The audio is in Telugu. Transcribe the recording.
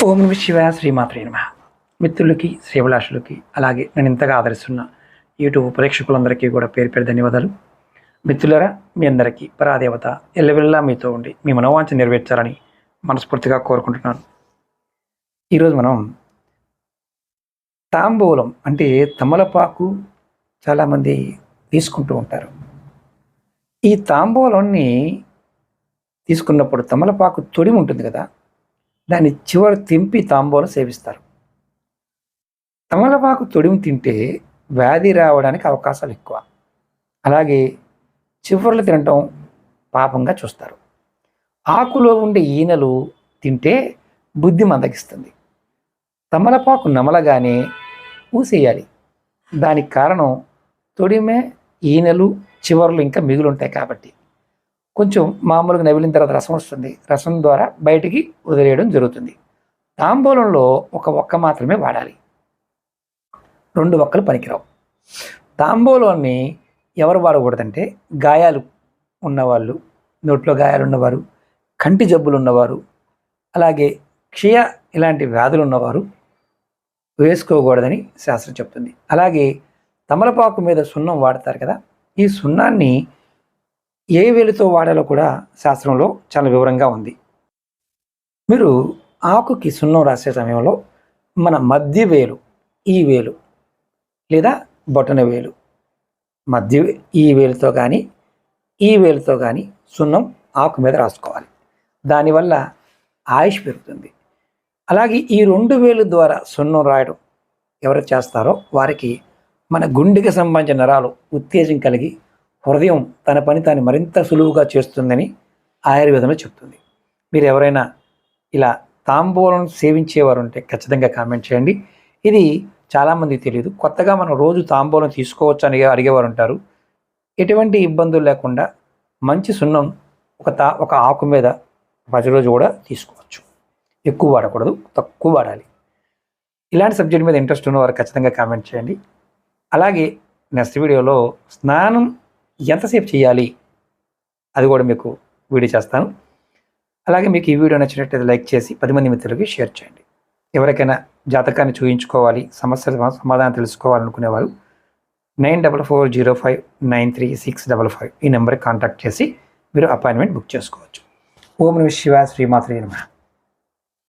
ఓం నమః శివాయ శ్రీమాత్రే నమః. మిత్రులకి శ్రీభిలాషులకి అలాగే నేను ఇంతగా ఆదరిస్తున్న యూట్యూబ్ ప్రేక్షకులందరికీ కూడా పేరు పేరు ధన్యవాదాలు. మిత్రులరా, మీ అందరికీ పరాదేవత ఎల్లవెల్లా మీతో ఉండి మీ మనోవాంఛ నెరవేర్చాలని మనస్ఫూర్తిగా కోరుకుంటున్నాను. ఈరోజు మనం తాంబూలం అంటే తమలపాకు చాలామంది తీసుకుంటూ ఉంటారు. ఈ తాంబూలాన్ని తీసుకున్నప్పుడు తమలపాకు తొడిమి ఉంటుంది కదా, దాన్ని చివరి తెంపి తాంబూలం సేవిస్తారు. తమలపాకు తొడిమి తింటే వ్యాధి రావడానికి అవకాశాలు ఎక్కువ. అలాగే చివర్లు తినటం పాపంగా చూస్తారు. ఆకులో ఉండే ఈనెలు తింటే బుద్ధి మందగిస్తుంది. తమలపాకు నమలగానే ఊసేయాలి. దానికి కారణం తొడిమే, ఈనెలు, చివర్లు ఇంకా మిగులు ఉంటాయి కాబట్టి. కొంచెం మామూలుగా నవిలిన తర్వాత రసం వస్తుంది. రసం ద్వారా బయటికి వదిలేయడం జరుగుతుంది. తాంబూలంలో ఒక ఒక్క మాత్రమే వాడాలి, 2 ఒక్కలు పనికిరావు. తాంబూలాన్ని ఎవరు వాడకూడదంటే గాయాలు ఉన్నవాళ్ళు, నోట్లో గాయాలు ఉన్నవారు, కంటి జబ్బులు ఉన్నవారు, అలాగే క్షయ ఇలాంటి వ్యాధులు ఉన్నవారు వేసుకోకూడదని శాస్త్రం చెప్తుంది. అలాగే తమలపాకు మీద సున్నం వాడతారు కదా, ఈ సున్నాన్ని ఏ వేలుతో వాడాలో కూడా శాస్త్రంలో చాలా వివరంగా ఉంది. మీరు ఆకుకి సున్నం రాసే సమయంలో మన మధ్య వేలు, ఈ వేలు లేదా బొటన వేలు మధ్య ఈ వేలుతో కానీ ఈ వేలుతో కానీ సున్నం ఆకు మీద రాసుకోవాలి. దానివల్ల ఆయుష్ పెరుగుతుంది. అలాగే ఈ 2 వేలు ద్వారా సున్నం రాయడం ఎవరు చేస్తారో వారికి మన గుండెకి సంబంధించిన నరాలు ఉత్తేజం కలిగి హృదయం తన పని తాను మరింత సులువుగా చేస్తుందని ఆయుర్వేదంలో చెప్తుంది. మీరు ఎవరైనా ఇలా తాంబూలం సేవించేవారు ఉంటే ఖచ్చితంగా కామెంట్ చేయండి. ఇది చాలామందికి తెలియదు. కొత్తగా మనం రోజు తాంబూలం తీసుకోవచ్చు అని అడిగేవారు ఉంటారు. ఎటువంటి ఇబ్బందులు లేకుండా మంచి సున్నం ఒక ఆకు మీద ప్రతిరోజు కూడా తీసుకోవచ్చు. ఎక్కువ వాడకూడదు, తక్కువ వాడాలి. ఇలాంటి సబ్జెక్ట్ మీద ఇంట్రెస్ట్ ఉన్నవారు ఖచ్చితంగా కామెంట్ చేయండి. అలాగే నెక్స్ట్ వీడియోలో స్నానం ఎంతసేపు చేయాలి అది కూడా మీకు వీడియో చేస్తాను. అలాగే మీకు ఈ వీడియో నచ్చినట్లయితే లైక్ చేసి 10 మంది మిత్రులకి షేర్ చేయండి. ఎవరికైనా జాతకాన్ని చూయించుకోవాలి, సమస్యల సమాధానం తెలుసుకోవాలనుకునేవారు 9440593655 ఈ నెంబర్కి కాంటాక్ట్ చేసి మీరు అపాయింట్మెంట్ బుక్ చేసుకోవచ్చు. ఓం నమః శివాయ శ్రీమాత్రే నమః.